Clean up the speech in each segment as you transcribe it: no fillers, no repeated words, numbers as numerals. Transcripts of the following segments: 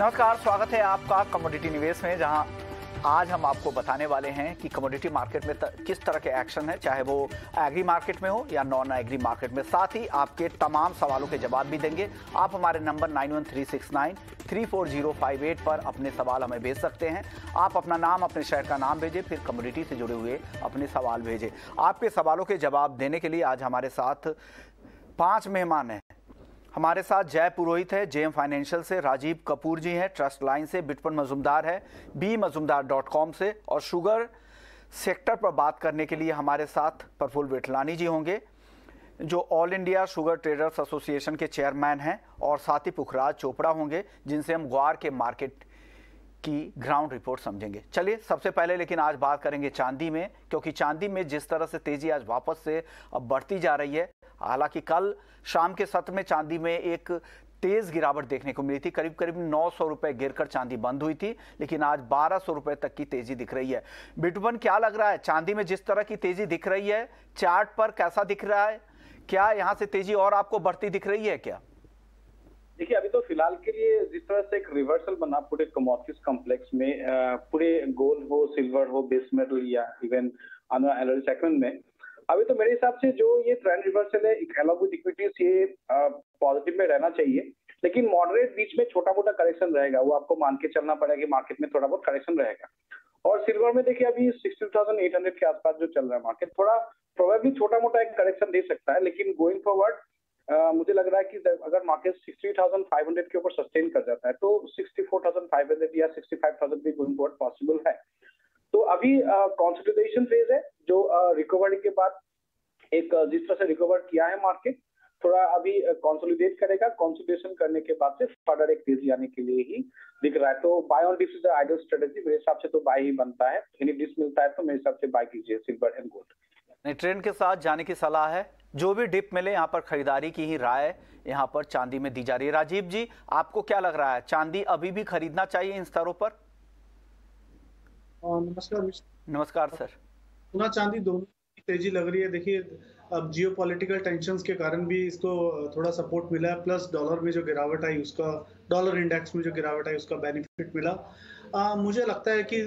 नमस्कार, स्वागत है आपका कमोडिटी निवेश में, जहां आज हम आपको बताने वाले हैं कि कमोडिटी मार्केट में किस तरह के एक्शन है, चाहे वो एग्री मार्केट में हो या नॉन एग्री मार्केट में। साथ ही आपके तमाम सवालों के जवाब भी देंगे। आप हमारे नंबर 9136934058 पर अपने सवाल हमें भेज सकते हैं। आप अपना नाम, अपने शहर का नाम भेजें, फिर कमोडिटी से जुड़े हुए अपने सवाल भेजें। आपके सवालों के जवाब देने के लिए आज हमारे साथ 5 मेहमान हैं। हमारे साथ जय पुरोहित है जेएम फाइनेंशियल से, राजीव कपूर जी हैं ट्रस्ट लाइन से, बिटपन मजुमदार है bmazumdar.com से, और शुगर सेक्टर पर बात करने के लिए हमारे साथ प्रफुल्ल विठलानी जी होंगे जो all India sugar traders association के चेयरमैन हैं, और साथ ही पुखराज चोपड़ा होंगे जिनसे हम ग्वार के मार्केट की ग्राउंड रिपोर्ट समझेंगे। चलिए, सबसे पहले लेकिन आज बात करेंगे चांदी में, क्योंकि चांदी में जिस तरह से तेजी आज वापस से अब बढ़ती जा रही है। हालांकि कल शाम के सत्र में चांदी में एक तेज गिरावट देखने को मिली थी, करीब करीब 900 रुपए गिरकर चांदी बंद हुई थी, लेकिन आज 1200 रुपए तक की तेजी दिख रही है। बिटवन, क्या लग रहा है चांदी में जिस तरह की तेजी दिख रही है, चार्ट पर कैसा दिख रहा है? क्या यहाँ से तेजी और आपको बढ़ती दिख रही है क्या? देखिए, अभी तो फिलहाल के लिए जिस तरह से एक रिवर्सल बना पूरे कमोडिटीज कॉम्प्लेक्स में, पूरे गोल्ड हो, सिल्वर हो, बेस मेटल या इवन एलॉय सेगमेंट में, अभी तो मेरे हिसाब से जो ये ट्रेंड रिवर्सल है अलॉन्ग विद इक्विटीज, ये पॉजिटिव में रहना चाहिए। लेकिन मॉडरेट बीच में छोटा मोटा करेक्शन रहेगा, वो आपको मान के चलना पड़ेगा कि मार्केट में थोड़ा बहुत करेक्शन रहेगा। और सिल्वर में देखिए अभी 60,800 के आसपास जो चल रहा है मार्केट, थोड़ा प्रोबेबली छोटा मोटा एक करेक्शन दे सकता है। लेकिन गोइंग फॉरवर्ड मुझे लग रहा है कि अगर मार्केट 60,500 के ऊपर सस्टेन कर जाता है तो 64,500 या 65,000 भी गोइंग फॉरवर्ड पॉसिबल है। तो अभी कंसोलिडेशन फेज है, जो रिकवरी के बाद एक जिस तरह से रिकवर किया है मार्केट, थोड़ा अभी कंसोलिडेट करेगा। कंसोलिडेशन करने के बाद से फर्दर एक तेजी आने के लिए ही दिख रहा है। तो buy on dips is the ideal strategy. मेरे हिसाब से तो बाय ही बनता है। यदि डिप्स मिलता है तो मेरे हिसाब से बाय कीजिए सिल्वर एंड गोल्ड। ट्रेंड के साथ जाने की सलाह है, जो भी डिप मिले यहाँ पर खरीदारी की ही राय यहाँ पर चांदी में दी जा रही है। राजीव जी, आपको क्या लग रहा है, चांदी अभी भी खरीदना चाहिए इन स्तरों पर? नमस्कार। नमस्कार सर। सोना चांदी दोनों की तेजी लग रही है। देखिए, अब जियोपॉलिटिकल टेंशंस के कारण भी इसको थोड़ा सपोर्ट मिला है, प्लस डॉलर में जो गिरावट आई उसका, डॉलर इंडेक्स में जो गिरावट आई उसका बेनिफिट मिला। मुझे लगता है कि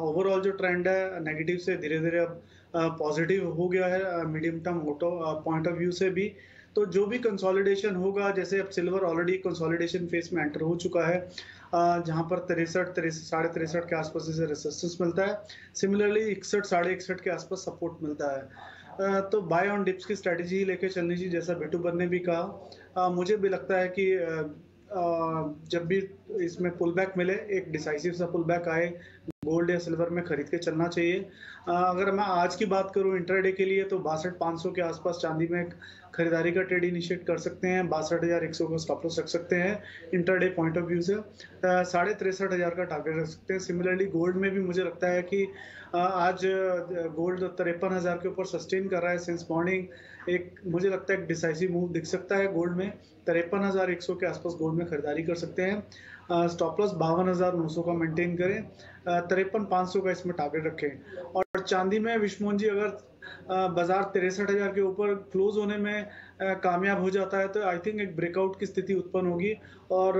ओवरऑल जो ट्रेंड है नेगेटिव से धीरे धीरे अब पॉजिटिव हो गया है, medium term point of view से भी। तो जो भी कंसोलिडेशन होगा, जैसे अब सिल्वर ऑलरेडी कंसोलिडेशन फेज में एंटर हो चुका है, जहां पर 63 के आसपास इसे रेजिस्टेंस मिलता है। सिमिलरली 61 के आसपास सपोर्ट मिलता है। तो बाय ऑन डिप्स की स्ट्रेटेजी ही लेके चलनी चाहिए, जैसा बिटूबर ने भी कहा। मुझे भी लगता है कि जब भी इसमें पुल बैक मिले, एक डिसाइसिव सा पुल बैक आए, गोल्ड या सिल्वर में खरीद के चलना चाहिए। अगर मैं आज की बात करूं इंट्राडे के लिए, तो 62,500 के आसपास चांदी में खरीदारी का ट्रेड इनिशिएट कर सकते हैं। 62,100 का स्टॉप लॉस रख सकते हैं इंट्राडे पॉइंट ऑफ व्यू से। 63,500 का टारगेट रख सकते हैं। सिमिलरली गोल्ड में भी मुझे लगता है कि आज गोल्ड 53,000 के ऊपर सस्टेन कर रहा है सिंस मॉर्निंग। एक मुझे लगता है एक डिसाइसिव मूव दिख सकता है गोल्ड में। 53,100 के आसपास गोल्ड में खरीदारी कर सकते हैं। स्टॉप लॉस 52,900 का मेंटेन करें। 53,500 का इसमें टारगेट रखें। और चांदी में विश्वमोहन जी, अगर बाजार 63,000 के ऊपर क्लोज होने में कामयाब हो जाता है तो आई थिंक एक ब्रेकआउट की स्थिति उत्पन्न होगी, और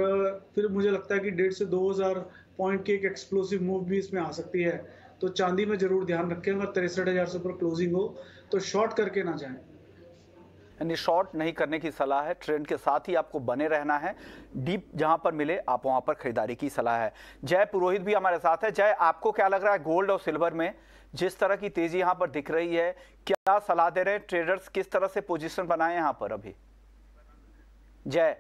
फिर मुझे लगता है कि 1.5 से 2,000 पॉइंट की एक एक्सप्लोसिव मूव भी इसमें आ सकती है। तो चांदी में जरूर ध्यान रखें, अगर 63,000 से ऊपर क्लोजिंग हो तो शॉर्ट करके ना जाएं। यानी शॉर्ट नहीं करने की सलाह है, ट्रेंड के साथ ही आपको बने रहना है। डीप जहां पर मिले आप वहां पर खरीदारी की सलाह है। जय पुरोहित भी हमारे साथ है। जय, आपको क्या लग रहा है, गोल्ड और सिल्वर में जिस तरह की तेजी यहां पर दिख रही है, क्या सलाह दे रहे हैं ट्रेडर्स, किस तरह से पोजीशन बनाए यहां पर अभी? जय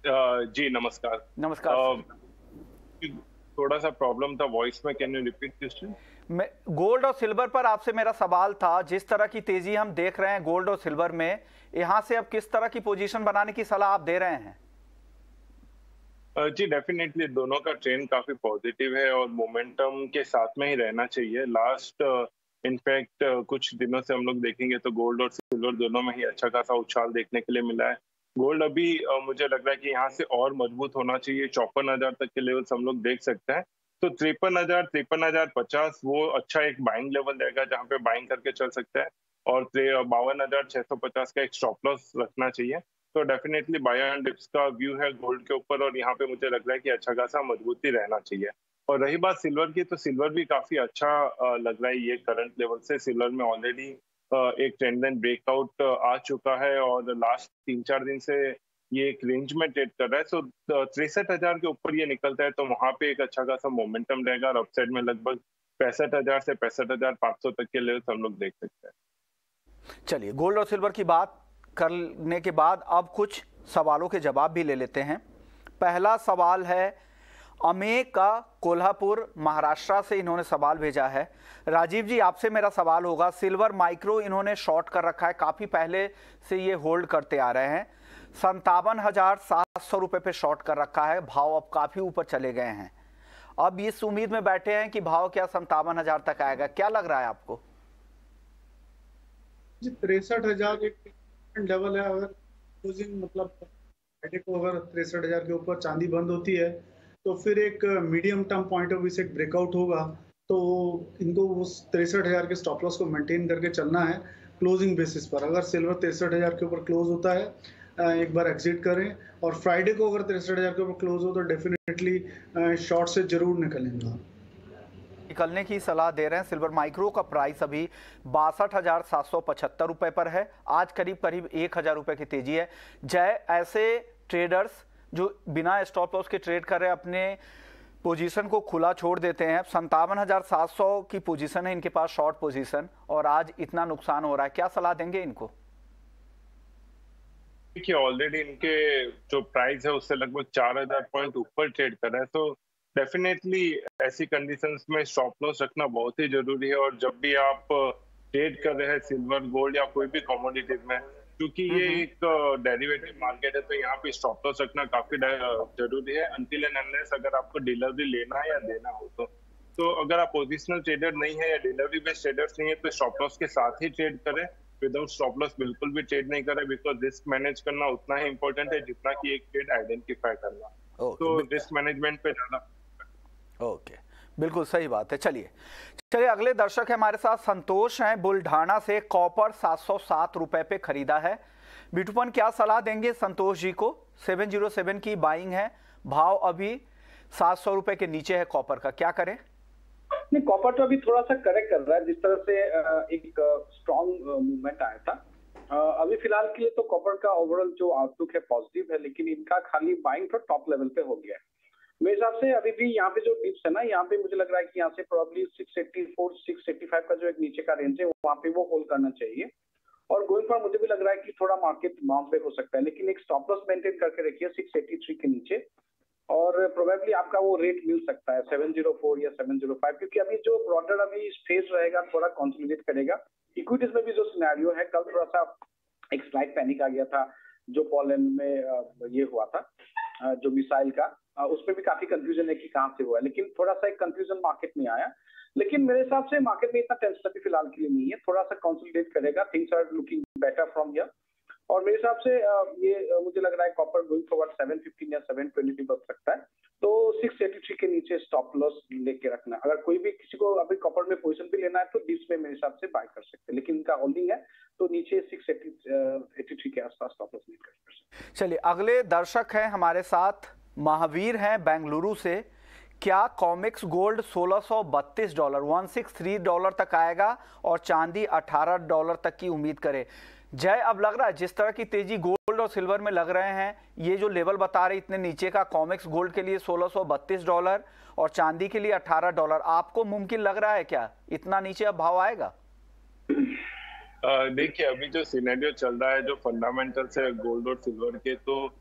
जी नमस्कार। नमस्कार। थोड़ा सा प्रॉब्लम था वॉइस में, can you repeat question? Gold और सिल्वर पर आपसे मेरा सवाल था, जिस तरह की तेजी हम देख रहे हैं गोल्ड और सिल्वर में, यहां से अब किस तरह की पोजीशन बनाने की सलाह आप दे रहे हैं? जी डेफिनेटली दोनों का ट्रेंड काफी पॉजिटिव है और मोमेंटम के साथ में ही रहना चाहिए। लास्ट इनफैक्ट कुछ दिनों से हम लोग देखेंगे तो गोल्ड और सिल्वर दोनों में ही अच्छा खासा उछाल देखने के लिए मिला है। गोल्ड अभी मुझे लग रहा है कि यहाँ से और मजबूत होना चाहिए। 54,000 तक के लेवल्स हम लोग देख सकते हैं। तो 53,000, 53,050 वो अच्छा एक बाइंग लेवल रहेगा जहाँ पे बाइंग करके चल सकते हैं। और 52,650 का एक स्टॉप लॉस रखना चाहिए। तो डेफिनेटली बाय एंड डिप्स का व्यू है गोल्ड के ऊपर, और यहाँ पे मुझे लग रहा है कि अच्छा खासा मजबूती रहना चाहिए। और रही बात सिल्वर की, तो सिल्वर भी काफी अच्छा लग रहा है ये करंट लेवल से। सिल्वर में ऑलरेडी एक ट्रेंड लाइन ब्रेकआउट आ चुका है और लास्ट 3-4 दिन से ये एक रेंज में ट्रेड कर रहा है। सो 63,000 के ऊपर ये निकलता है तो वहां पे एक अच्छा खासा मोमेंटम रहेगा, और अपसाइड में लगभग 65,000 से 65,500 तक के लेवल हम लोग देख सकते हैं। चलिए, गोल्ड और सिल्वर की बात करने के बाद अब कुछ सवालों के जवाब भी ले लेते हैं। पहला सवाल है अमेय का, कोल्हापुर महाराष्ट्र से इन्होंने सवाल भेजा है। राजीव जी, आपसे मेरा सवाल होगा, सिल्वर माइक्रो इन्होंने शॉर्ट कर रखा है, काफी पहले से ये होल्ड करते आ रहे हैं। 57,700 रुपए पे शॉर्ट कर रखा है, भाव अब काफी ऊपर चले गए हैं। अब इस उम्मीद में बैठे हैं कि भाव क्या 57,000 तक आएगा, क्या लग रहा है आपको? 63,000 एक लेवल है। अगर क्लोजिंग मतलब फ्राइडे को अगर 63,000 के ऊपर चांदी बंद होती है तो फिर एक medium term point of view से एक ब्रेकआउट होगा, तो इनको उस 63,000 के स्टॉप लॉस को मेंटेन करके चलना है क्लोजिंग बेसिस पर। अगर सिल्वर 63,000 के ऊपर क्लोज होता है, एक बार एग्जिट करें, और फ्राइडे को अगर 63,000 के ऊपर क्लोज हो तो डेफिनेटली शॉर्ट से जरूर निकलेंगे। निकलने की सलाह दे रहे हैं। सिल्वर माइक्रो का प्राइस अभी 62,775 रुपए पर है, आज करीब करीब 1,000 रुपए की तेजी है। जय, ऐसे ट्रेडर्स जो बिना स्टॉप लॉस के ट्रेड कर रहे हैं, अपने पोजीशन को खुला छोड़ देते हैं, 57,700 की पोजीशन है इनके पास, शॉर्ट पोजीशन, और आज इतना नुकसान हो रहा है, क्या सलाह देंगे इनको? देखिए, ऑलरेडी इनके जो प्राइस है उससे लगभग 4,000 पॉइंट ऊपर ट्रेड कर रहा है, तो डेफिनेटली ऐसी कंडीशंस में स्टॉप लॉस रखना बहुत ही जरूरी है। और जब भी आप ट्रेड कर रहे हैं सिल्वर, गोल्ड या कोई भी कमोडिटीज में, क्योंकि ये एक डेरिवेटिव मार्केट है, तो यहाँ पे स्टॉप लॉस रखना काफी जरूरी है, अनटिल एंड अनलेस अगर आपको डिलीवरी लेना है या देना हो तो अगर आप पोजिशनल ट्रेडर नहीं है या डिलीवरी बेस्ड ट्रेडर्स नहीं है तो स्टॉप लॉस के साथ ही ट्रेड करें। विदाउट स्टॉप लॉस बिल्कुल भी ट्रेड नहीं करें, बिकॉज रिस्क मैनेज करना उतना ही इंपॉर्टेंट है जितना कि एक ट्रेड आइडेंटिफाई करना। तो रिस्क मैनेजमेंट पे ज्यादा। ओके, बिल्कुल सही बात है। चलिए अगले दर्शक है हमारे साथ, संतोष हैं बुल्ढाना से। कॉपर 707 रुपए पे खरीदा है। बिटुपन, क्या सलाह देंगे संतोष जी को? 707 की बाइंग है, भाव अभी 700 रुपए के नीचे है कॉपर का, क्या करें? नहीं, कॉपर तो अभी थोड़ा सा करेक्ट कर रहा है, जिस तरह से एक स्ट्रॉन्ग मूवमेंट आया था। अभी फिलहाल के लिए तो कॉपर का ओवरऑल जो आउटलुक है पॉजिटिव है, लेकिन इनका खाली बाइंग तो टॉप लेवल पे हो गया है मेरे हिसाब से। अभी भी यहाँ पे जो डिप्स है ना, यहाँ पे मुझे लग रहा है कि यहाँ से प्रोबेबली 684 685 का जो एक नीचे का रेंज है वहाँ पे वो होल्ड करना चाहिए। और गोइंग फॉर मुझे भी लग रहा है कि थोड़ा मार्केट बाउंस बैक हो सकता है, लेकिन एक स्टॉप लॉस मेंटेन करके रखिए 683 के नीचे, और प्रोबेबली आपका वो रेट मिल सकता है 704 या 705, क्योंकि अभी जो ब्रॉडर अभी फेज रहेगा थोड़ा कंसोलिडेट करेगा। इक्विटीज में भी जो सिनेरियो है, कल थोड़ा सा एक स्लाइड पैनिक आ गया था जो पोलैंड में ये हुआ था, जो मिसाइल का, उसमें भी काफी कंफ्यूजन है कि कहाँ से हुआ है, लेकिन थोड़ा सा एक कंफ्यूजन मार्केट में आया। लेकिन मेरे हिसाब से मार्केट में इतना टेंशन अभी फिलहाल के लिए नहीं है, थोड़ा सा कंसोलिडेट करेगा, things are looking better from here. और मेरे हिसाब से ये मुझे लग रहा है कॉपर गोइंग फॉरवर्ड 715 या 720 भी बच सकता है, तो 683 के नीचे स्टॉप लॉस लेके रखना। अगर कोई भी किसी को अभी कॉपर में पोजीशन भी लेना है तो डिप्स में मेरे हिसाब से बाय कर सकते हैं, लेकिन इनका होल्डिंग है तो नीचे 683 के आसपास स्टॉप लॉस लेकर कर सकते हैं। चलिए अगले दर्शक हैं हमारे साथ, महावीर हैं बेंगलुरु से। क्या कॉमेक्स गोल्ड $1632 $163 तक आएगा और चांदी $18 तक की उम्मीद करें? जय, अब लग रहा है जिस तरह की तेजी गोल्ड और सिल्वर में लग रहे हैं, ये जो लेवल बता रहे इतने नीचे का कॉमेक्स गोल्ड के लिए $1632 और चांदी के लिए $18, आपको मुमकिन लग रहा है क्या इतना नीचे अब भाव आएगा? देखिए, अभी जो सिनेरियो चल रहा है, जो फंडामेंटल्स है गोल्ड और सिल्वर के, तो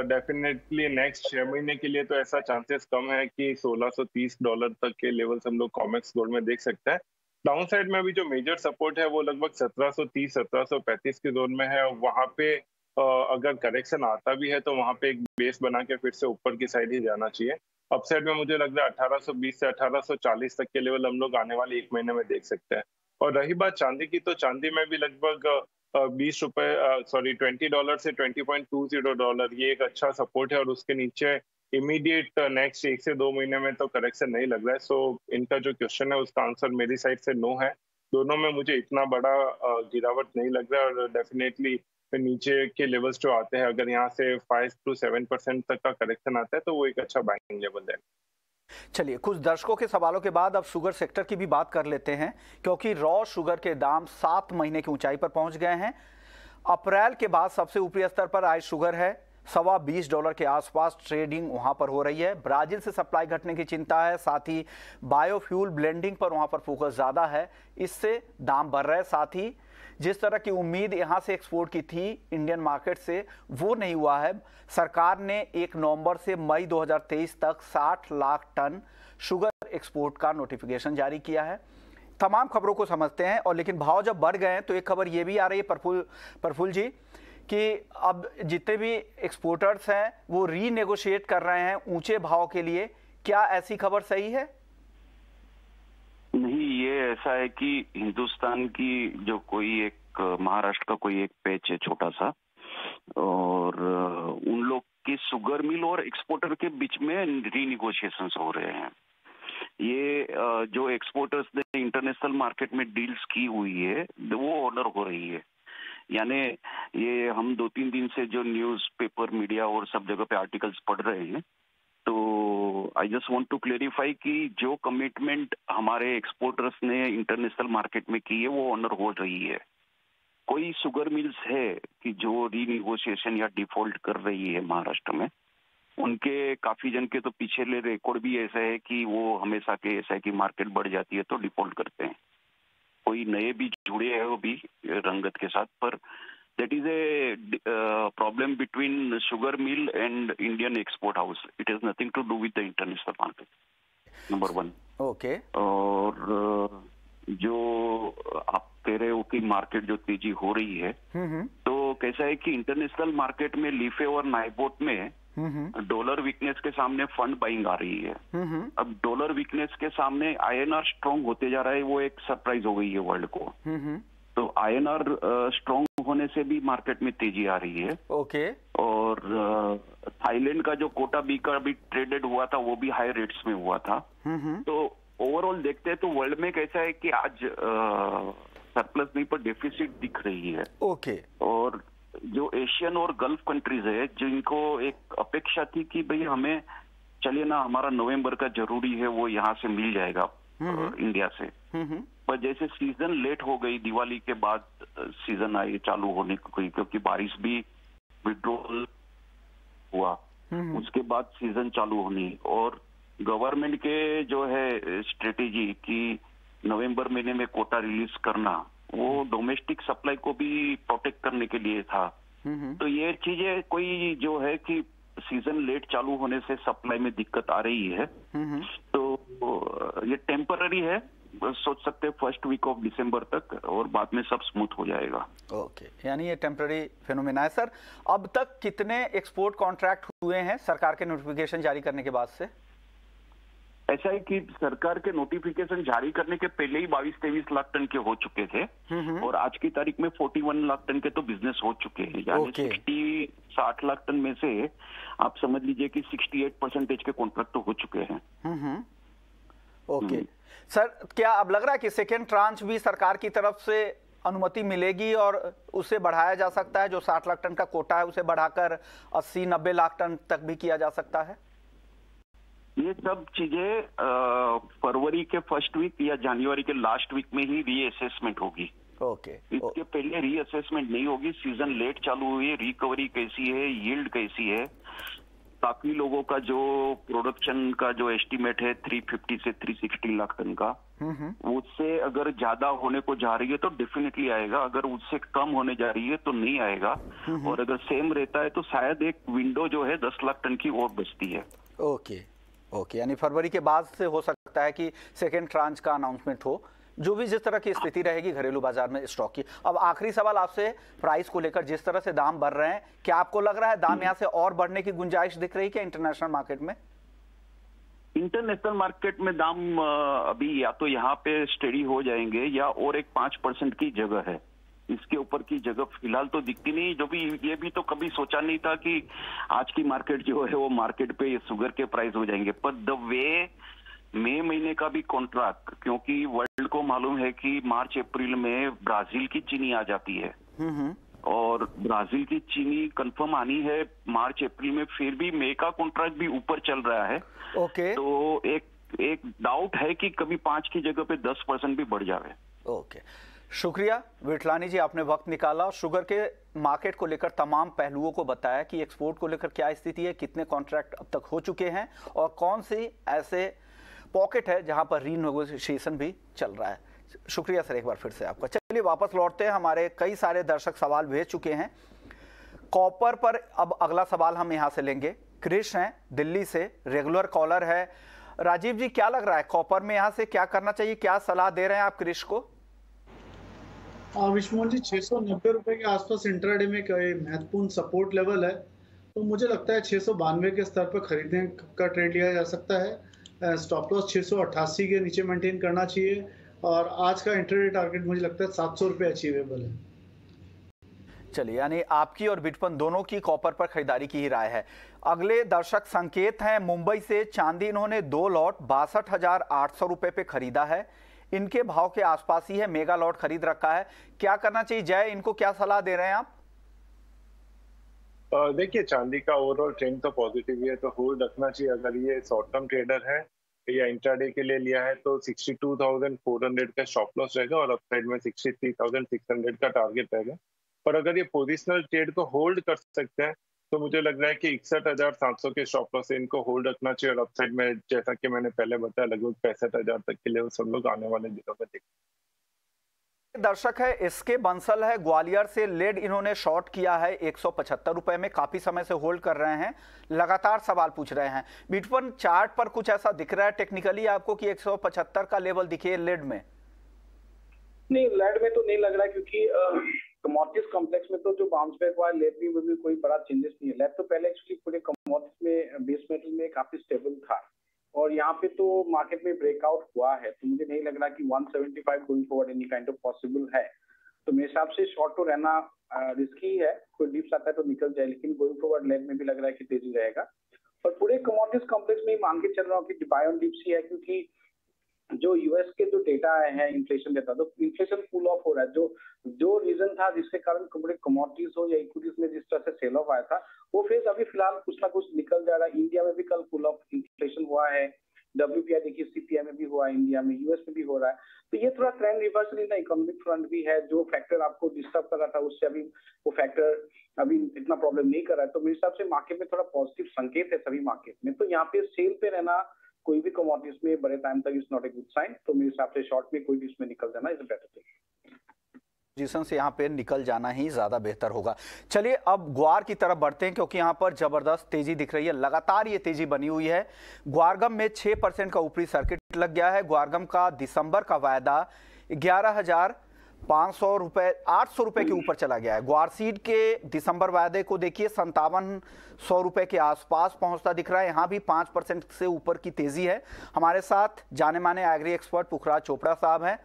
डेफिनेटली नेक्स्ट 6 महीने के लिए तो ऐसा चांसेस कम है कि $1630 तक के लेवल्स हम लोग कॉमेक्स गोल्ड में देख सकते हैं। डाउन साइड में अभी जो मेजर सपोर्ट है वो लगभग 1730 1735 के जोन में है, और वहां पे अगर करेक्शन आता भी है तो वहां पे एक बेस बना के फिर से ऊपर की साइड ही जाना चाहिए। अपसाइड में मुझे लग रहा है 1820 से 1840 तक के लेवल हम लोग आने वाले 1 महीने में देख सकते हैं। और रही बात चांदी की, तो चांदी में भी लगभग $20 से $20.20, ये एक अच्छा सपोर्ट है, और उसके नीचे इमीडिएट नेक्स्ट 1 से 2 महीने में तो करेक्शन नहीं लग रहा है। सो इनका जो क्वेश्चन है उसका आंसर मेरी साइड से नो है। दोनों में मुझे इतना बड़ा गिरावट नहीं लग रहा है, और डेफिनेटली फिर नीचे के लेवल्स जो आते हैं, अगर यहाँ से 5 to 7% तक का करेक्शन आता है तो वो एक अच्छा बाइंग लेवल है। चलिए, कुछ दर्शकों के सवालों के बाद अब शुगर सेक्टर की भी बात कर लेते हैं, क्योंकि रॉ शुगर के दाम 7 महीने की ऊंचाई पर पहुंच गए हैं। अप्रैल के बाद सबसे ऊपरी स्तर पर आज शुगर है। $20 के आसपास ट्रेडिंग वहां पर हो रही है। ब्राजील से सप्लाई घटने की चिंता है, साथ ही बायोफ्यूल ब्लेंडिंग पर वहां पर फोकस ज्यादा है, इससे दाम बढ़ रहे हैं। साथ ही जिस तरह की उम्मीद यहां से एक्सपोर्ट की थी इंडियन मार्केट से, वो नहीं हुआ है। सरकार ने 1 नवंबर से मई 2023 तक 60 लाख टन शुगर एक्सपोर्ट का नोटिफिकेशन जारी किया है। तमाम खबरों को समझते हैं, और लेकिन भाव जब बढ़ गए हैं तो एक खबर ये भी आ रही है प्रफुल्ल जी, कि अब जितने भी एक्सपोर्टर्स हैं वो रीनेगोशिएट कर रहे हैं ऊंचे भाव के लिए। क्या ऐसी खबर सही है? नहीं, ये ऐसा है कि हिंदुस्तान की जो कोई एक महाराष्ट्र का कोई एक पैच है छोटा सा, और उन लोग की शुगर मिल और एक्सपोर्टर के बीच में रीनिगोशिएशंस हो रहे हैं। ये जो एक्सपोर्टर्स ने इंटरनेशनल मार्केट में डील्स की हुई है वो ऑनर हो रही है। यानी ये हम 2-3 दिन से जो न्यूज़पेपर, मीडिया और सब जगह पे आर्टिकल्स पढ़ रहे हैं, तो I just want to clarify कि जो कमिटमेंट हमारे एक्सपोर्टर्स ने इंटरनेशनल मार्केट में की है वो ऑनर हो रही है। कोई शुगर मिल्स है कि जो रीनिगोशिएशन या डिफॉल्ट कर रही है महाराष्ट्र में, उनके काफी जन के तो पिछले रिकॉर्ड भी ऐसा है कि वो हमेशा के ऐसा है कि मार्केट बढ़ जाती है तो डिफॉल्ट करते हैं। कोई नए भी जुड़े हैं वो भी रंगत के साथ, पर that is a problem between sugar mill and Indian export house. It is nothing to do with the international market, number 1। Okay. और जो आप कह रहे हो कि मार्केट जो तेजी हो रही है, तो कैसा है कि इंटरनेशनल मार्केट में लीफे और नाइबोट में डॉलर वीकनेस के सामने फंड बाइंग आ रही है। अब डॉलर वीकनेस के सामने INR स्ट्रॉन्ग होते जा रहा है, वो एक सरप्राइज हो गई है वर्ल्ड को। तो INR स्ट्रॉन्ग होने से भी मार्केट में तेजी आ रही है। ओके। और थाईलैंड का जो कोटा बी का भी ट्रेडेड हुआ था वो भी हाई रेट्स में हुआ था। तो ओवरऑल देखते हैं तो वर्ल्ड में कैसा है कि आज सरप्लस नहीं पर डेफिसिट दिख रही है। ओके। और जो एशियन और गल्फ कंट्रीज है जिनको एक अपेक्षा थी कि भाई हमें चलिए ना, हमारा नवंबर का जरूरी है वो यहाँ से मिल जाएगा इंडिया से, पर जैसे सीजन लेट हो गई, दिवाली के बाद सीजन आई चालू होने को, क्योंकि बारिश भी विड्रॉल हुआ, उसके बाद सीजन चालू होनी, और गवर्नमेंट के जो है स्ट्रेटेजी कि नवंबर महीने में कोटा रिलीज करना, वो डोमेस्टिक सप्लाई को भी प्रोटेक्ट करने के लिए था। तो ये चीजें कोई जो है कि सीजन लेट चालू होने से सप्लाई में दिक्कत आ रही है, तो ये टेम्पररी है, सोच सकते हैं फर्स्ट वीक ऑफ दिसंबर तक, और बाद में सब स्मूथ हो जाएगा। ओके, यानी ये टेम्पररी फिनोमेना है। सर, अब तक कितने एक्सपोर्ट कॉन्ट्रैक्ट हुए हैं सरकार के नोटिफिकेशन जारी करने के बाद से? ऐसा है कि सरकार के नोटिफिकेशन जारी करने के पहले ही 22-23 लाख टन के हो चुके थे, और आज की तारीख में 41 लाख टन के तो बिजनेस हो चुके हैं। यानी 60 लाख टन में से आप समझ लीजिए कि 68% के कॉन्ट्रैक्ट तो हो चुके हैं। ओके सर, क्या अब लग रहा है कि सेकेंड ट्रांच भी सरकार की तरफ से अनुमति मिलेगी और उसे बढ़ाया जा सकता है? जो 60 लाख टन का कोटा है उसे बढ़ाकर 80-90 लाख टन तक भी किया जा सकता है? ये सब चीजें फरवरी के फर्स्ट वीक या जनवरी के लास्ट वीक में ही रीअसेसमेंट होगी। ओके। इसके पहले रीअसेसमेंट नहीं होगी। सीजन लेट चालू हुई है, रिकवरी कैसी है, यील्ड कैसी है, काफी लोगों का जो प्रोडक्शन का जो एस्टिमेट है 350 से 360 लाख टन का, उससे अगर ज्यादा होने को जा रही है तो डेफिनेटली आएगा, अगर उससे कम होने जा रही है तो नहीं आएगा, और अगर सेम रहता है तो शायद एक विंडो जो है 10 लाख टन की और बचती है। ओके, यानी फरवरी के बाद से हो सकता है कि सेकेंड ट्रांच का अनाउंसमेंट हो, जो भी जिस तरह की स्थिति रहेगी घरेलू बाजार में स्टॉक की। अब आखिरी सवाल आपसे, प्राइस को लेकर जिस तरह से दाम बढ़ रहे हैं, क्या आपको लग रहा है दाम यहाँ से और बढ़ने की गुंजाइश दिख रही है क्या इंटरनेशनल मार्केट में? इंटरनेशनल मार्केट में दाम अभी या तो यहाँ पे स्टेडी हो जाएंगे या और एक 5% की जगह है, इसके ऊपर की जगह फिलहाल तो दिखती नहीं। जो भी ये भी तो कभी सोचा नहीं था कि आज की मार्केट जो है वो मार्केट पे शुगर के प्राइस हो जाएंगे, पर द वे मई महीने का भी कॉन्ट्रैक्ट, क्योंकि वर्ल्ड को मालूम है कि मार्च अप्रैल में ब्राजील की चीनी आ जाती है, और ब्राजील की चीनी कंफर्म आनी है मार्च अप्रैल में, फिर भी मई का कॉन्ट्रैक्ट भी ऊपर चल रहा है। ओके। तो एक डाउट है कि कभी 5 की जगह पे 10% भी बढ़ जाए। ओके, शुक्रिया विठलानी जी, आपने वक्त निकाला। शुगर के मार्केट को लेकर तमाम पहलुओं को बताया कि एक्सपोर्ट को लेकर क्या स्थिति है, कितने कॉन्ट्रैक्ट अब तक हो चुके हैं और कौन सी ऐसे पॉकेट है जहां पर रीनेगोशिएशन भी चल रहा है। शुक्रिया सर एक बार फिर से आपका। चलिए वापस लौटते हैं, हमारे कई सारे दर्शक सवाल भेज चुके हैं। कॉपर पर अब अगला सवाल हम यहां से लेंगे। क्रिश हैं दिल्ली से, रेगुलर कॉलर है। राजीव जी, क्या लग रहा है कॉपर में यहां से क्या करना चाहिए, क्या सलाह दे रहे हैं आप क्रिश को? विष्णु जी, 690 रुपए के आसपास इंट्राडे में महत्वपूर्ण सपोर्ट लेवल है, तो मुझे लगता है 692 के स्तर पर खरीदने का ट्रेड लिया जा सकता है। स्टॉप लॉस 688 के नीचे मेंटेन करना चाहिए और आज का इंट्राडे टारगेट मुझे लगता है 700 रुपए अचीवेबल है। चलिए, यानी आपकी और बिटपन दोनों की कॉपर पर खरीदारी की ही राय है। अगले दर्शक संकेत हैं मुंबई से। चांदी इन्होंने 2 लॉट 62,800 रुपए पे खरीदा है, इनके भाव के आसपास ही है, मेगा लॉट खरीद रखा है। क्या करना चाहिए जय, इनको क्या सलाह दे रहे हैं आप? देखिए, चांदी का ओवरऑल ट्रेंड तो पॉजिटिव है, तो होल्ड रखना चाहिए। अगर ये शॉर्ट टर्म ट्रेडर है या इंट्राडे के लिए लिया है तो 62,400 का स्टॉप लॉस रहेगा और अपसाइड में 63,600 का टारगेट रहेगा। पर अगर ये पोजिशनल ट्रेड को होल्ड कर सकते हैं तो मुझे लग रहा है कि 61,700 के स्टॉप लॉस से इनको होल्ड रखना चाहिए और अपसाइड में जैसा कि मैंने पहले बताया लगभग 65,000 तक के लिए सब लोग आने वाले दिनों में देखेंगे। दर्शक है इसके बंसल है ग्वालियर से, लेड इन्होंने शॉर्ट किया है 175 रुपए में, काफी समय से होल्ड कर रहे हैं, लगातार सवाल पूछ रहे हैं। बिटवन चार्ट पर कुछ ऐसा दिख रहा है टेक्निकली आपको कि 175 का लेवल दिखे लेड में? नहीं, लेड में तो नहीं लग रहा है, क्योंकि कमोडिटीज कॉम्प्लेक्स में तो जो बाउंस बैक हुआ है, लेड में भी कोई बड़ा चेंजेस नहीं है। लेड तो पहले एक्चुअली पूरे कमोडिटीज में बेस मेटल में काफी स्टेबल था और यहाँ पे तो मार्केट में ब्रेकआउट हुआ है, तो मुझे नहीं लग रहा कि 175 going forward any kind of possible है। तो मेरे हिसाब से शॉर्ट तो रहना रिस्की है, कोई डिप्स आता है तो निकल जाए, लेकिन गोइंग फॉरवर्ड लेग में भी लग रहा है कि तेजी रहेगा। और पूरे कमोडिटीज कॉम्प्लेक्स में मान के चल रहा हूँ कि बाय ऑन डिप्स ही है, क्योंकि जो यूएस के जो डेटा आए हैं इन्फ्लेशन डेटा, तो इन्फ्लेशन कूल ऑफ हो रहा है। जो रीजन था जिसके कारण कमोडिटीज हो या इक्विटीज में जिस तरह से सेल ऑफ आया था, वो फेज अभी फिलहाल कुछ ना कुछ निकल जा रहा है। इंडिया में भी कल कूल ऑफ इन्फ्लेशन हुआ है, WPI देखिए सीपीआई में भी हुआ है, इंडिया में, यूएस में भी हो रहा है। तो ये थोड़ा trend reversal in the economic front भी है। जो फैक्टर आपको डिस्टर्ब कर रहा था उससे अभी वो फैक्टर अभी इतना प्रॉब्लम नहीं कर रहा है। तो मेरे हिसाब से मार्केट में थोड़ा पॉजिटिव संकेत है सभी मार्केट में। तो यहाँ पे सेल पे रहना कोई भी कमोडिटीज में बड़े टाइम तक is not a good sign. तो मेरे हिसाब से शॉर्ट में कोई भी इसमें निकल जाना इज बेटर थिंग। पोजीशन से यहाँ पे निकल जाना ही ज्यादा बेहतर होगा। चलिए अब ग्वार की तरफ बढ़ते हैं, क्योंकि यहाँ पर जबरदस्त तेजी दिख रही है, लगातार ये तेजी बनी हुई है। ग्वारगम में 6% का ऊपरी सर्किट लग गया है। ग्वारगम का दिसंबर का वायदा 11,500 रुपए 800 रुपए के ऊपर चला गया है। ग्वारसीड के दिसंबर वायदे को देखिए 5700 रुपए के आसपास पहुंचता दिख रहा है। यहाँ भी 5% से ऊपर की तेजी है। हमारे साथ जाने माने एग्री एक्सपर्ट पुखराज चोपड़ा साहब हैं।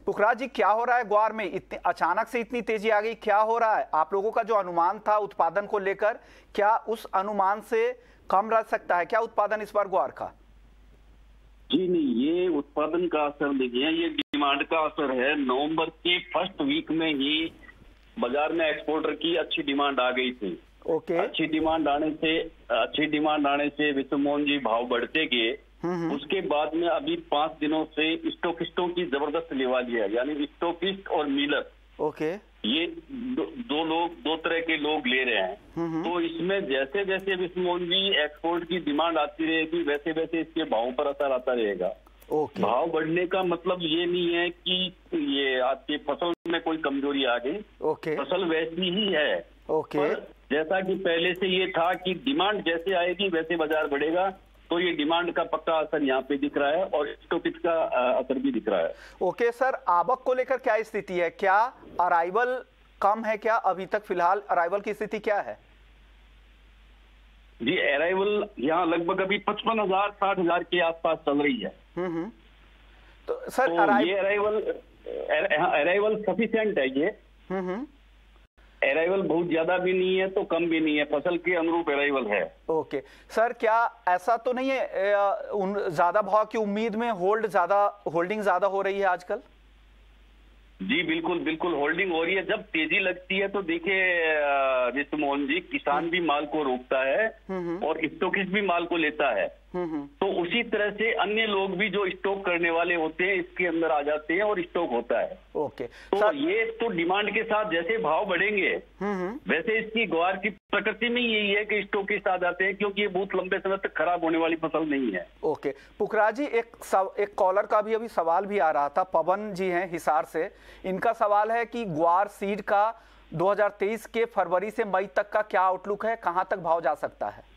पुखराज जी, क्या हो रहा है ग्वार में, इतनी अचानक से इतनी तेजी आ गई, क्या हो रहा है? आप लोगों का जो अनुमान था उत्पादन को लेकर, क्या उस अनुमान से कम रह सकता है क्या उत्पादन इस बार ग्वार का? जी नहीं, ये उत्पादन का असर देखिए, ये डिमांड का असर है। नवंबर के फर्स्ट वीक में ही बाजार में एक्सपोर्टर की अच्छी डिमांड आ गई थी। ओके। अच्छी डिमांड आने से विश्व मोहन जी भाव बढ़ते गए। उसके बाद में अभी 5 दिनों से स्टॉकिस्टों की जबरदस्त लिवाली है, यानी स्टॉकिस्ट और मिलर। ओके। ये दो तरह के लोग ले रहे हैं। तो इसमें जैसे जैसे विश्व मोहन जी एक्सपोर्ट की डिमांड आती रहेगी वैसे वैसे इसके भावों पर असर आता रहेगा। ओके। भाव बढ़ने का मतलब ये नहीं है कि ये आपकी फसल में कोई कमजोरी आ गई। ओके। फसल वैसी ही है। ओके। पर जैसा कि पहले से ये था कि डिमांड जैसे आएगी वैसे बाजार बढ़ेगा, तो ये डिमांड का पक्का असर यहाँ पे दिख रहा है और स्टॉकिस्ट का असर भी दिख रहा है। ओके सर, आवक को लेकर क्या स्थिति है? क्या अराइवल कम है क्या अभी तक? फिलहाल अराइवल की स्थिति क्या है? जी, अराइवल यहाँ लगभग अभी 55,000-60,000 के आसपास चल रही है। तो सर तो ये अराइवल सफिशिएंट है। ये अराइवल बहुत ज्यादा भी नहीं है तो कम भी नहीं है, फसल के अनुरूप अराइवल है। ओके सर, क्या ऐसा तो नहीं है ज्यादा भाव की उम्मीद में होल्डिंग ज्यादा हो रही है आजकल? जी बिल्कुल बिल्कुल होल्डिंग हो रही है। जब तेजी लगती है तो देखिए विष्णु मोहन जी, किसान भी माल को रोकता है और स्टॉकिस्ट भी माल को लेता है। तो उसी तरह से अन्य लोग भी जो स्टॉक करने वाले होते हैं इसके अंदर आ जाते हैं और स्टॉक होता है। ओके, तो ये तो डिमांड के साथ जैसे भाव बढ़ेंगे वैसे इसकी ग्वार की प्रकृति में यही है कि स्टॉकिस्ट आ जाते हैं, क्योंकि ये बहुत लंबे समय तक खराब होने वाली फसल नहीं है। ओके पुखराज जी, एक कॉलर का भी अभी सवाल भी आ रहा था, पवन जी हैं हिसार से। इनका सवाल है कि ग्वार सीड का 2023 के फरवरी से मई तक का क्या आउटलुक है, कहां तक भाव जा सकता है?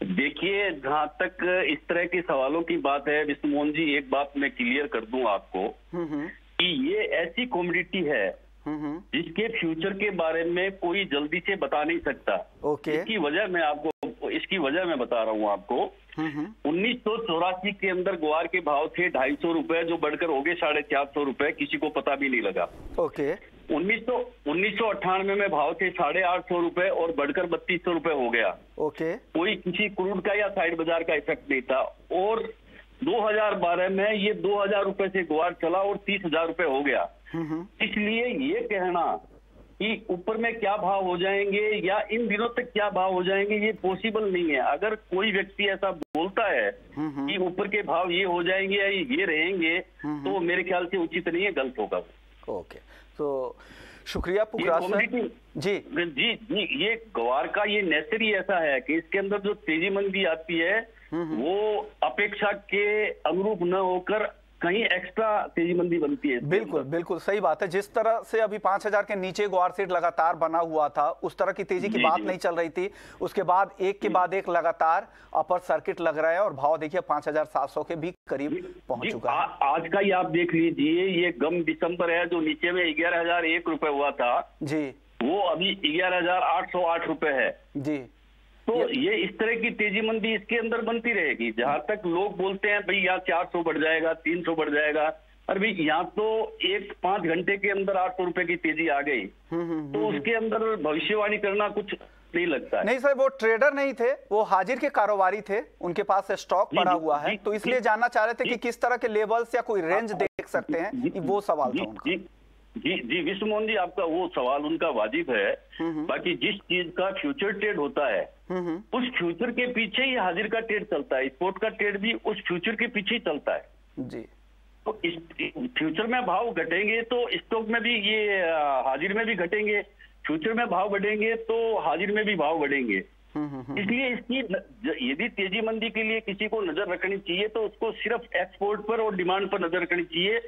देखिए, जहां तक इस तरह के सवालों की बात है विष्णु मोहन जी, एक बात मैं क्लियर कर दूं आपको कि ये ऐसी कमोडिटी है जिसके फ्यूचर के बारे में कोई जल्दी से बता नहीं सकता। ओके, इसकी वजह मैं बता रहा हूं आपको। 1984 के अंदर ग्वार के भाव थे 250 रुपए, जो बढ़कर हो गए 450 रुपए, किसी को पता भी नहीं लगा। ओके, 1998 में भाव थे 850 रुपए और बढ़कर 3200 रुपए हो गया। ओके, कोई किसी क्रूड का या साइड बाजार का इफेक्ट नहीं था। और 2012 में ये 2000 रुपए से ग्वार चला और 30,000 रुपए हो गया। इसलिए ये कहना कि ऊपर में क्या भाव हो जाएंगे या इन दिनों तक क्या भाव हो जाएंगे, ये पॉसिबल नहीं है। अगर कोई व्यक्ति ऐसा बोलता है कि ऊपर के भाव ये हो जाएंगे या ये रहेंगे, तो मेरे ख्याल से उचित नहीं है, गलत होगा। ओके, तो शुक्रिया पुखराज सर। जी जी, ये ग्वार का ये नेचर ही ऐसा है कि इसके अंदर जो तेजी मंदी आती है वो अपेक्षा के अनुरूप न होकर कहीं एक्स्ट्रा तेजी मंदी बनती है। बिल्कुल बिल्कुल सही बात है। जिस तरह से अभी 5000 के नीचे ग्वार सीड लगातार बना हुआ था, उस तरह की तेजी की बात नहीं चल रही थी। उसके बाद एक के बाद एक लगातार अपर सर्किट लग रहा है और भाव देखिए 5700 के भी करीब पहुंच चुका है। आज का ही आप देख लीजिए, ये गम दिसंबर है जो नीचे में 11,001 रुपए हुआ था जी, वो अभी 11,808 रुपए है जी। तो ये इस तरह की तेजी मंदी इसके अंदर बनती रहेगी। जहां तक लोग बोलते हैं भाई यहाँ 400 बढ़ जाएगा, 300 बढ़ जाएगा, अरे भाई यहाँ तो 5 घंटे के अंदर 800 रुपए की तेजी आ गई। तो उसके अंदर भविष्यवाणी करना कुछ नहीं लगता है। नहीं सर, वो ट्रेडर नहीं थे, वो हाजिर के कारोबारी थे, उनके पास स्टॉक पड़ा हुआ है, तो इसलिए जानना चाह रहे थे कि किस तरह के लेवल्स या कोई रेंज देख सकते हैं, वो सवाल था उनका। जी विष्णु मोहन जी, आपका वो सवाल उनका वाजिब है। बाकी जिस चीज का फ्यूचर ट्रेड होता है उस फ्यूचर के पीछे ही हाजिर का ट्रेड चलता है। स्पॉट का ट्रेड भी उस फ्यूचर के पीछे ही चलता है जी। तो इस फ्यूचर में भाव घटेंगे तो स्टॉक में भी ये हाजिर में भी घटेंगे, फ्यूचर में भाव बढ़ेंगे तो हाजिर में भी भाव बढ़ेंगे। इसलिए इसकी यदि तेजी मंदी के लिए किसी को नजर रखनी चाहिए तो उसको सिर्फ एक्सपोर्ट पर और डिमांड पर नजर रखनी चाहिए।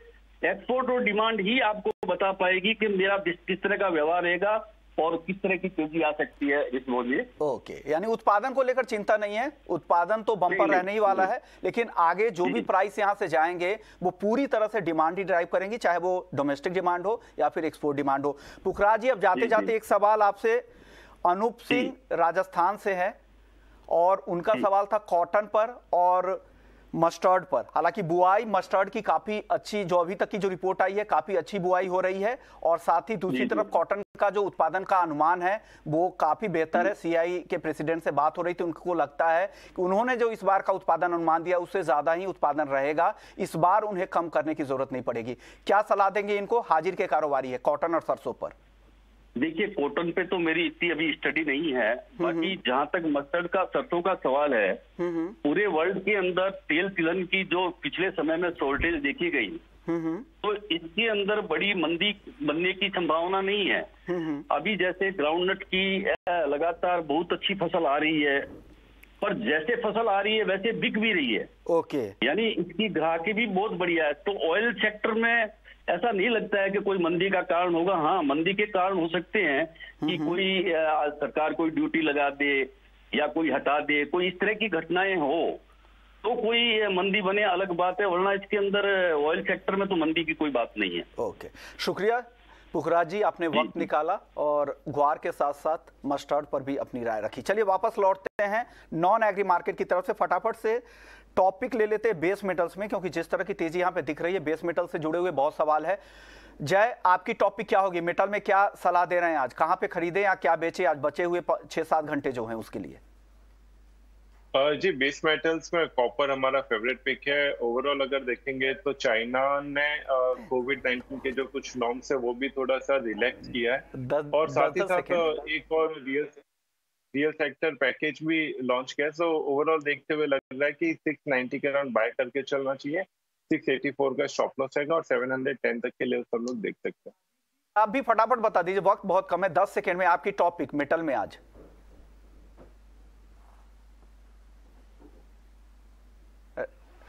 एक्सपोर्ट और डिमांड ही आपको बता पाएगी कि मेरा किस तरह का व्यवहार रहेगा और किस तरह की तेजी आ सकती है इस मोदी। ओके, यानी उत्पादन को लेकर चिंता नहीं है, उत्पादन तो बम्पर रहने ही वाला है, लेकिन आगे जो भी प्राइस यहां से जाएंगे वो पूरी तरह से डिमांड ही ड्राइव करेंगी, चाहे वो डोमेस्टिक डिमांड हो या फिर एक्सपोर्ट डिमांड हो। पुखराज जी, अब जाते जाते एक सवाल आपसे अनूप सिंह राजस्थान से है और उनका सवाल था कॉटन पर और मस्टर्ड पर। हालांकि बुआई मस्टर्ड की काफी अच्छी, जो अभी तक की जो रिपोर्ट आई है, काफी अच्छी बुआई हो रही है और साथ ही दूसरी तरफ कॉटन का जो उत्पादन का अनुमान है वो काफी बेहतर है। सीआई के प्रेसिडेंट से बात हो रही थी, उनको लगता है कि उन्होंने जो इस बार का उत्पादन अनुमान दिया उससे ज्यादा ही उत्पादन रहेगा, इस बार उन्हें कम करने की जरूरत नहीं पड़ेगी। क्या सलाह देंगे इनको? हाजिर के कारोबारी है कॉटन और सरसों पर। देखिए, कॉटन पे तो मेरी इतनी अभी स्टडी नहीं है, बाकी जहां तक मस्टर्ड का सरसों का सवाल है, पूरे वर्ल्ड के अंदर तेल तिलहन की जो पिछले समय में शॉर्टेज देखी गई, तो इसके अंदर बड़ी मंदी बनने की संभावना नहीं है। अभी जैसे ग्राउंडनट की लगातार बहुत अच्छी फसल आ रही है, पर जैसे फसल आ रही है वैसे बिक भी रही है। ओके, यानी इसकी ग्राहकी भी बहुत बढ़िया है। तो ऑयल सेक्टर में ऐसा नहीं लगता है कि कोई मंदी का कारण होगा। हाँ, मंदी के कारण हो सकते हैं कि कोई सरकार कोई ड्यूटी लगा दे या कोई हटा दे, कोई इस तरह की घटनाएं हो तो कोई मंदी बने, अलग बात है, वरना इसके अंदर ऑयल सेक्टर में तो मंदी की कोई बात नहीं है। ओके, शुक्रिया पुखराज जी, आपने वक्त निकाला और ग्वार के साथ साथ मस्टर्ड पर भी अपनी राय रखी। चलिए वापस लौटते हैं नॉन एग्री मार्केट की तरफ से। फटाफट से टॉपिक ले लेते हैं बेस मेटल्स में, क्योंकि जिस तरह की तेजी यहां पे दिख रही है बेस मेटल से जुड़े हुए बहुत सवाल है। जय, आपकी टॉपिक क्या होगी? मेटल में क्या सलाह दे रहे हैं आज? कहां पे खरीदे या क्या बेचे आज बचे हुए 6-7 घंटे जो हैं उसके लिए? जी बेस मेटल्स में कॉपर हमारा फेवरेट पिक है। ओवरऑल अगर देखेंगे तो चाइना ने कोविड-19 के जो कुछ नॉर्म्स है वो भी थोड़ा सा रिलैक्स किया है और साथ ही साथ एक और रियल सेक्टर पैकेज भी लॉन्च किया है। सो ओवरऑल देखते हुए लग रहा है कि 690 के अराउंड बाय करके चलना चाहिए। 684 का स्टॉप लॉस रहेगा और 710 तक के लेवल हम लोग देख सकते हैं। आप भी फटाफट बता दीजिए, वक्त बहुत कम है, 10 सेकंड में आपकी टॉपिक मेटल में आज।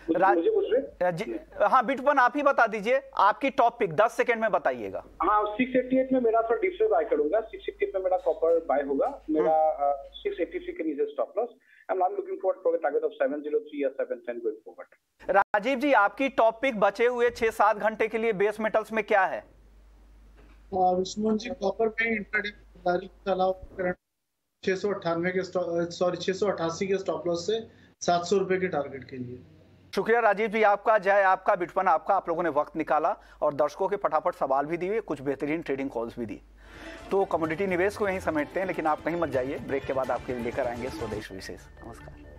जी हाँ बिटकॉइन आप ही बता दीजिए, आपकी टॉपिक 10 सेकंड में बताइएगा। हाँ 688 में मेरा थोड़ा डिफरेंट बाय करूंगा। 688 में मेरा कॉपर बाय होगा, मेरा 683 के नीचे stop loss. I am looking for for target of 703 या 710 गोइंग फॉरवर्ड। राजीव जी आपकी टॉपिक बचे हुए 6-7 घंटे के लिए बेस मेटल्स में क्या है? विष्णु जी कॉपर में इंट्राडे करंट 698 के 688 के स्टॉप लॉस से 700 रुपए के टारगेट के लिए। शुक्रिया राजीव जी आपका, जय आपका, बिटकॉइन आपका। आप लोगों ने वक्त निकाला और दर्शकों के फटाफट सवाल भी दिए, कुछ बेहतरीन ट्रेडिंग कॉल्स भी दी। तो कमोडिटी निवेश को यहीं समेटते हैं, लेकिन आप कहीं मत जाइए, ब्रेक के बाद आपके लिए लेकर आएंगे स्वदेश विशेष। नमस्कार।